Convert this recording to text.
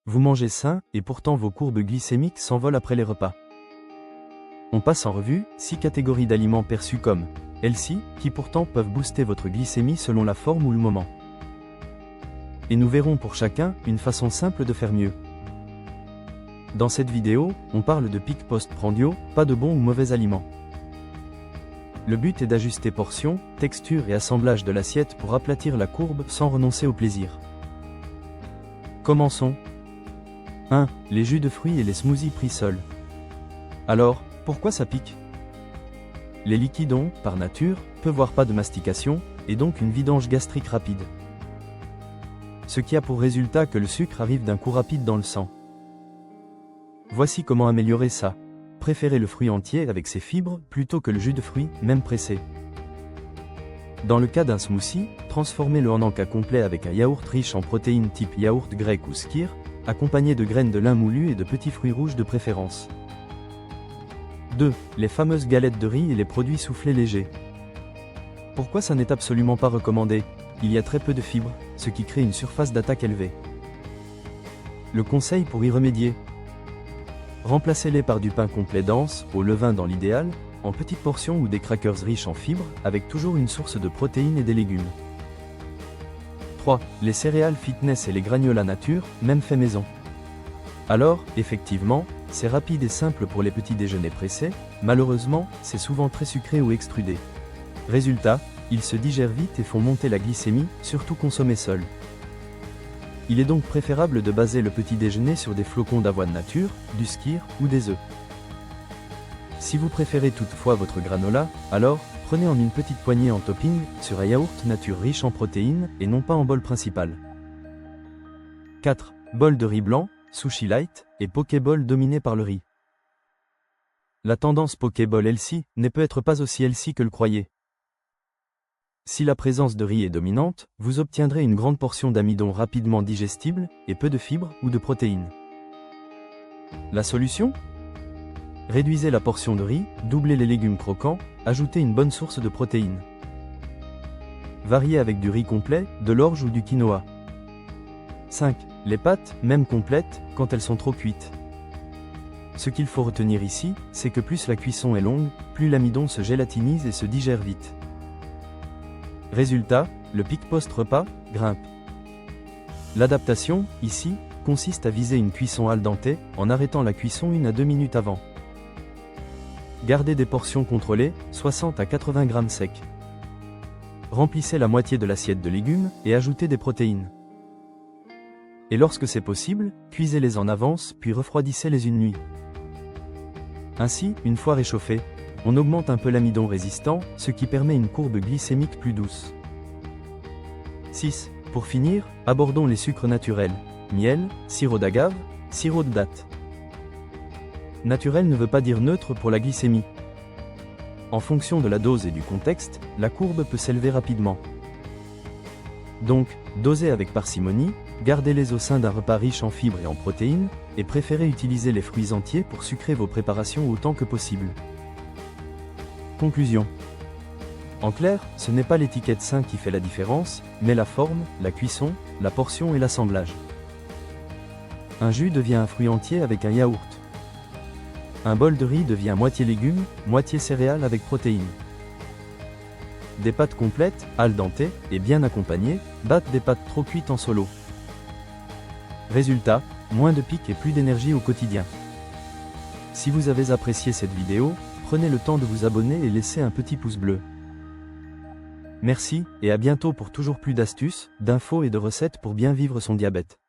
Vous mangez sain, et pourtant vos courbes glycémiques s'envolent après les repas. On passe en revue 6 catégories d'aliments perçus comme healthy, qui pourtant peuvent booster votre glycémie selon la forme ou le moment. Et nous verrons pour chacun une façon simple de faire mieux. Dans cette vidéo, on parle de pic post-prandio, pas de bons ou mauvais aliments. Le but est d'ajuster portions, texture et assemblage de l'assiette pour aplatir la courbe sans renoncer au plaisir. Commençons. 1. Les jus de fruits et les smoothies pris seuls. Alors, pourquoi ça pique? Les liquides ont, par nature, peu voire pas de mastication, et donc une vidange gastrique rapide. Ce qui a pour résultat que le sucre arrive d'un coup rapide dans le sang. Voici comment améliorer ça. Préférez le fruit entier avec ses fibres plutôt que le jus de fruits, même pressé. Dans le cas d'un smoothie, transformez-le en encas complet avec un yaourt riche en protéines type yaourt grec ou skyr, accompagné de graines de lin moulues et de petits fruits rouges de préférence. 2. Les fameuses galettes de riz et les produits soufflés légers. Pourquoi ça n'est absolument pas recommandé? Il y a très peu de fibres, ce qui crée une surface d'attaque élevée. Le conseil pour y remédier: remplacez-les par du pain complet dense, au levain dans l'idéal, en petites portions ou des crackers riches en fibres, avec toujours une source de protéines et des légumes. 3. Les céréales fitness et les granolas nature, même fait maison. Alors, effectivement, c'est rapide et simple pour les petits déjeuners pressés, malheureusement, c'est souvent très sucré ou extrudé. Résultat, ils se digèrent vite et font monter la glycémie, surtout consommés seuls. Il est donc préférable de baser le petit déjeuner sur des flocons d'avoine nature, du skyr ou des œufs. Si vous préférez toutefois votre granola, alors, prenez en une petite poignée en topping, sur un yaourt nature riche en protéines, et non pas en bol principal. 4. Bol de riz blanc, sushi light, et pokéball dominé par le riz. La tendance pokéball healthy ne peut être pas aussi healthy que le croyez. Si la présence de riz est dominante, vous obtiendrez une grande portion d'amidon rapidement digestible, et peu de fibres ou de protéines. La solution? Réduisez la portion de riz, doublez les légumes croquants, ajoutez une bonne source de protéines. Variez avec du riz complet, de l'orge ou du quinoa. 5. Les pâtes, même complètes, quand elles sont trop cuites. Ce qu'il faut retenir ici, c'est que plus la cuisson est longue, plus l'amidon se gélatinise et se digère vite. Résultat, le pic post-repas grimpe. L'adaptation, ici, consiste à viser une cuisson al dente, en arrêtant la cuisson 1 à 2 minutes avant. Gardez des portions contrôlées, 60 à 80 grammes secs. Remplissez la moitié de l'assiette de légumes, et ajoutez des protéines. Et lorsque c'est possible, cuisez-les en avance, puis refroidissez-les une nuit. Ainsi, une fois réchauffés, on augmente un peu l'amidon résistant, ce qui permet une courbe glycémique plus douce. 6. Pour finir, abordons les sucres naturels. Miel, sirop d'agave, sirop de date. Naturel ne veut pas dire neutre pour la glycémie. En fonction de la dose et du contexte, la courbe peut s'élever rapidement. Donc, dosez avec parcimonie, gardez-les au sein d'un repas riche en fibres et en protéines, et préférez utiliser les fruits entiers pour sucrer vos préparations autant que possible. Conclusion. En clair, ce n'est pas l'étiquette sain qui fait la différence, mais la forme, la cuisson, la portion et l'assemblage. Un jus devient un fruit entier avec un yaourt. Un bol de riz devient moitié légumes, moitié céréales avec protéines. Des pâtes complètes, al dente, et bien accompagnées, battent des pâtes trop cuites en solo. Résultat, moins de pic et plus d'énergie au quotidien. Si vous avez apprécié cette vidéo, prenez le temps de vous abonner et laissez un petit pouce bleu. Merci, et à bientôt pour toujours plus d'astuces, d'infos et de recettes pour bien vivre son diabète.